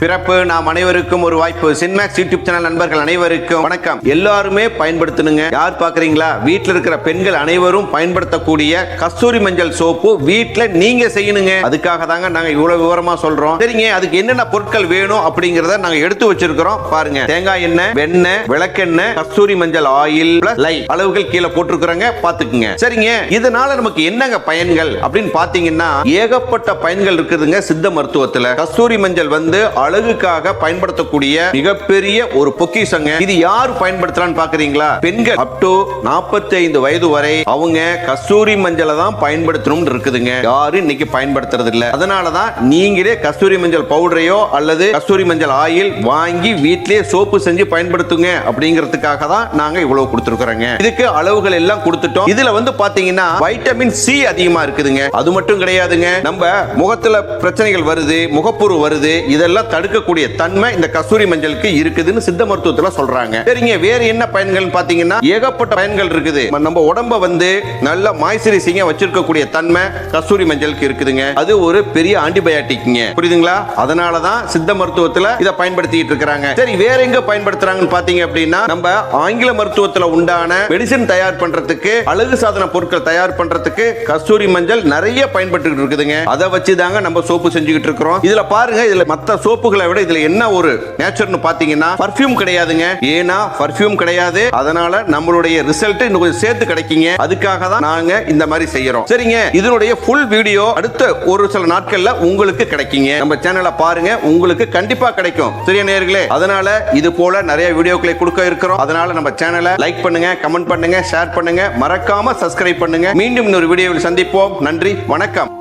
பிறப்பு நாம் அனைவருக்கும் ஒரு வாய்ப்பு. சின்மேக்ஸ் யூடியூப் சேனல் நண்பர்கள் அனைவருக்கும் வணக்கம். எல்லாருமே பயன்படுத்தணுங்க. யார் பாக்குறீங்களா? வீட்டில் இருக்கிற பெண்கள் அனைவரும் பயன்படுத்தக்கூடிய கஸ்தூரி மஞ்சள் சோப்பு வீட்டில் நீங்க செய்யணுங்க. அதுக்காக தாங்க நாங்க இவ்வளவு விவரமா சொல்றோம். சரிங்க, அதுக்கு என்னென்ன பொருட்கள் வேணும் அப்படிங்கறத நாங்க எடுத்து வச்சிருக்கிறோம். பாருங்க, தேங்காய் எண்ணெய், வெண்ணெய், விளக்கெண்ணெய், கஸ்தூரி மஞ்சள் ஆயில் பிளஸ் லை அளவுகள் கீழே போட்டிருக்கிறோங்க, பாத்துக்குங்க. சரிங்க, இதனால நமக்கு என்னங்க பயன்கள் அப்படின்னு பாத்தீங்கன்னா ஏகப்பட்ட பயன்கள் இருக்குதுங்க. சித்த மருத்துவத்துல கஸ்தூரி மஞ்சள் வந்து அழகுக்காக பயன்படுத்தக்கூடிய மிகப்பெரிய ஒரு பொக்கிஷங்க. இது யார் பயன்படுத்தலாம்னு பாக்குறீங்களா? பெண்கள் அப் டு 45 வயது வரை அவங்க கஸ்தூரி மஞ்சளை தான் பயன்படுத்தணும் இருக்குதுங்க. யாரும் இன்னைக்கு பயன்படுத்துறது இல்ல. அதனாலதான் நீங்களே கஸ்தூரி மஞ்சள் பவுடரையோ அல்லது கஸ்தூரி மஞ்சள் ஆயில் வாங்கி வீட்டிலேயே சோப்பு செஞ்சு பயன்படுத்துங்க அப்படிங்கிறதுக்காக தான் நாங்க இவ்வளவு கொடுத்துருக்கோங்க. இதுக்கு அளவுகள் எல்லாம் கொடுத்துட்டோம். இதுல வந்து பாத்தீங்கன்னா வைட்டமின் சி அதிகமா இருக்குதுங்க. அது மட்டும் கிடையாதுங்க, நம்ம முகத்துல பிரச்சனைகள் வருது, முகப்பொரு வருது, இதெல்லாம் தடுக்கக்கூடிய தன்மை இந்த கஸ்தூரி மஞ்சளுக்கு இருக்குதுன்னு சித்த மருத்துவத்துல சொல்றாங்க. சரிங்க, வேற என்ன பயன்கள் பாத்தீங்கன்னா ஏகப்பட்ட பயன்கள் இருக்குது. நம்ம உடம்ப வந்து நல்ல மாய்ஸ்சரைசிங்கா வச்சிருக்கக்கூடிய தன்மை கஸ்தூரி மஞ்சளுக்கு இருக்குதுங்க. அது ஒரு பெரிய ஆன்டிபயோட்டிக்ங்க, புரியுதுங்களா? அதனாலதான் சித்த மருத்துவத்துல இதை பயன்படுத்திட்டு இருக்காங்க. சரி, வேற எங்க பயன்படுத்துறாங்கன்னு பாத்தீங்க அப்படின்னா நம்ம ஆங்கில மருத்துவத்துல உண்டான மெடிசின் தயார் பண்றதுக்கு, அழகு சாதன பொருட்கள் தயார் பண்றதுக்கு கஸ்தூரி மஞ்சள் நிறைய பயன்பட்டு இருக்குதுங்க. அதை வச்சு தாங்க நம்ம சோப்பு செஞ்சுக்கிட்டு இருக்கிறோம். இதுல பாருங்க, இதுல மத்த சோப்புகளை விட இதுல என்ன ஒரு நேச்சர்னு பாத்தீங்கன்னா பர்ஃபியூம் கிடையாதுங்க. ஏனா பர்ஃபியூம் கிடையாது, அதனால நம்மளுடைய ரிசல்ட் இன்னும் கொஞ்சம் சேர்த்து கிடைக்குங்க. அதுக்காக தான் நாங்க இந்த மாதிரி செய்யறோம். சரிங்க, இதனுடைய ஃபுல் வீடியோ அடுத்த ஒரு சில நாட்கள்ல உங்களுக்கு கிடைக்குங்க. நம்ம சேனலை பாருங்க, உங்களுக்கு கண்டிப்பா கிடைக்கும். சரியா நேயர்களே? அதனால இது போல நிறைய வீடியோக்களை கொடுக்க இருக்கிறோம். அதனால நம்ம சேனலை லைக் பண்ணுங்க, கமெண்ட் பண்ணுங்க, ஷேர் பண்ணுங்க, மறக்காம சப்ஸ்கிரைப் பண்ணுங்க. மீண்டும் இன்னொரு வீடியோவில் சந்திப்போம். நன்றி, வணக்கம்.